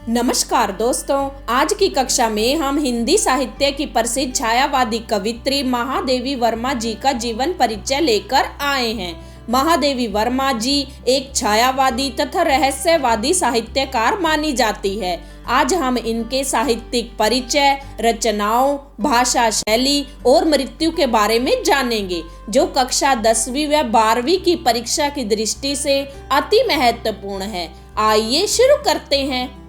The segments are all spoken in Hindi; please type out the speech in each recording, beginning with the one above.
नमस्कार दोस्तों, आज की कक्षा में हम हिंदी साहित्य की प्रसिद्ध छायावादी कवित्री महादेवी वर्मा जी का जीवन परिचय लेकर आए हैं। महादेवी वर्मा जी एक छायावादी तथा रहस्यवादी साहित्यकार मानी जाती है। आज हम इनके साहित्यिक परिचय, रचनाओं, भाषा शैली और मृत्यु के बारे में जानेंगे, जो कक्षा 10वीं व 12वीं की परीक्षा की दृष्टि से अति महत्वपूर्ण है। आइए शुरू करते हैं।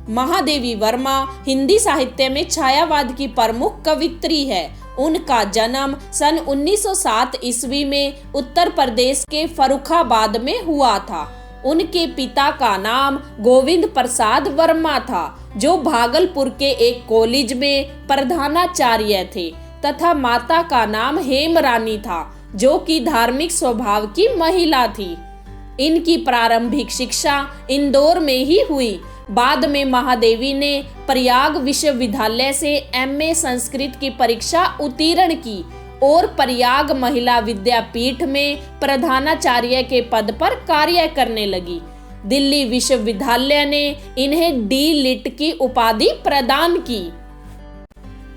महादेवी वर्मा हिंदी साहित्य में छायावाद की प्रमुख कवित्री है। उनका जन्म सन 1907 ईस्वी में उत्तर प्रदेश के फर्रुखाबाद में हुआ था। उनके पिता का नाम गोविंद प्रसाद वर्मा था, जो भागलपुर के एक कॉलेज में प्रधानाचार्य थे, तथा माता का नाम हेमरानी था, जो कि धार्मिक स्वभाव की महिला थी। इनकी प्रारंभिक शिक्षा इंदौर में ही हुई। बाद में महादेवी ने प्रयाग विश्वविद्यालय से एमए संस्कृत की परीक्षा उत्तीर्ण की और प्रयाग महिला विद्यापीठ में प्रधानाचार्य के पद पर कार्य करने लगी। दिल्ली विश्वविद्यालय ने इन्हें डी लिट की उपाधि प्रदान की।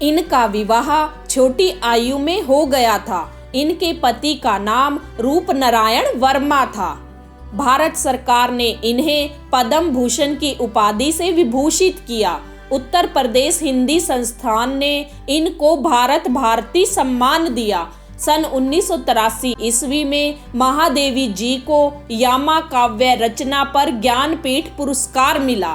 इनका विवाह छोटी आयु में हो गया था। इनके पति का नाम रूपनारायण वर्मा था। भारत सरकार ने इन्हें पद्म भूषण की उपाधि से विभूषित किया। उत्तर प्रदेश हिंदी संस्थान ने इनको भारत भारती सम्मान दिया। सन 1983 ईस्वी में महादेवी जी को यामा काव्य रचना पर ज्ञानपीठ पुरस्कार मिला।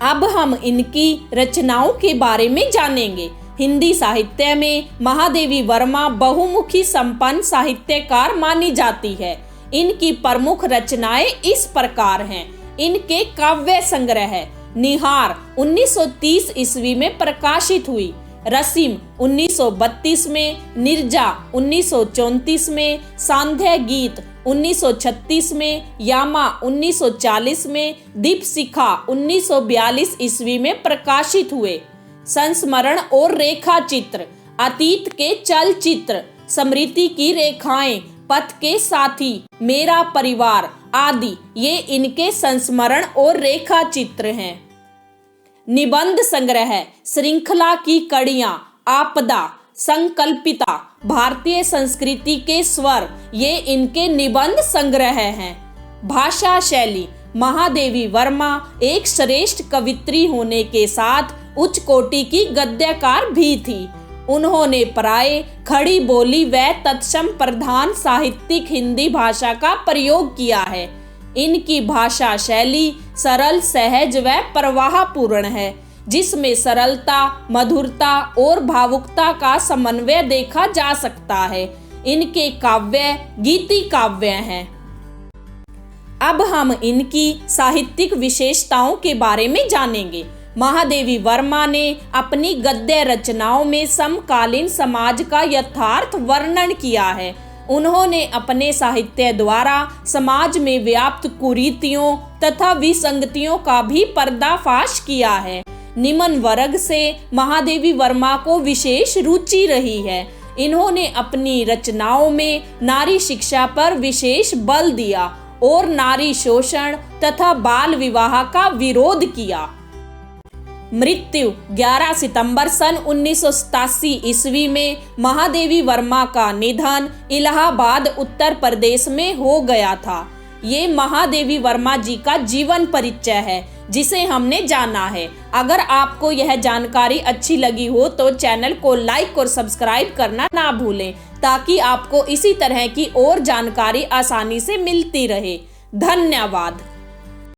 अब हम इनकी रचनाओं के बारे में जानेंगे। हिंदी साहित्य में महादेवी वर्मा बहुमुखी संपन्न साहित्यकार मानी जाती है। इनकी प्रमुख रचनाएं इस प्रकार हैं। इनके काव्य संग्रह निहार 1930 ईस्वी में प्रकाशित हुई, रसीम 1932 में, निर्जा 1934 में, सांध्य गीत 1936 में, यामा 1940 में, दीपशिखा 1942 ईस्वी में प्रकाशित हुए। संस्मरण और रेखा चित्र, अतीत के चलचित्र, स्मृति की रेखाएं, पथ के साथी, मेरा परिवार आदि ये इनके संस्मरण और रेखा चित्र हैं। निबंध संग्रह, श्रृंखला की कड़ियां, आपदा, संकल्पिता, भारतीय संस्कृति के स्वर, ये इनके निबंध संग्रह हैं। भाषा शैली, महादेवी वर्मा एक श्रेष्ठ कवित्री होने के साथ उच्च कोटि की गद्यकार भी थी। उन्होंने प्राय खड़ी बोली व तत्सम प्रधान साहित्यिक हिंदी भाषा का प्रयोग किया है। इनकी भाषा शैली सरल, सहज व प्रवाहपूर्ण है, जिसमें सरलता, मधुरता और भावुकता का समन्वय देखा जा सकता है। इनके काव्य गीति काव्य हैं। अब हम इनकी साहित्यिक विशेषताओं के बारे में जानेंगे। महादेवी वर्मा ने अपनी गद्य रचनाओं में समकालीन समाज का यथार्थ वर्णन किया है। उन्होंने अपने साहित्य द्वारा समाज में व्याप्त कुरीतियों तथा विसंगतियों का भी पर्दाफाश किया है। निम्न वर्ग से महादेवी वर्मा को विशेष रुचि रही है। इन्होंने अपनी रचनाओं में नारी शिक्षा पर विशेष बल दिया और नारी शोषण तथा बाल विवाह का विरोध किया। मृत्यु 11 सितंबर सन 1987 ईस्वी में महादेवी वर्मा का निधन इलाहाबाद उत्तर प्रदेश में हो गया था। ये महादेवी वर्मा जी का जीवन परिचय है, जिसे हमने जाना है। अगर आपको यह जानकारी अच्छी लगी हो तो चैनल को लाइक और सब्सक्राइब करना ना भूलें, ताकि आपको इसी तरह की और जानकारी आसानी से मिलती रहे। धन्यवाद।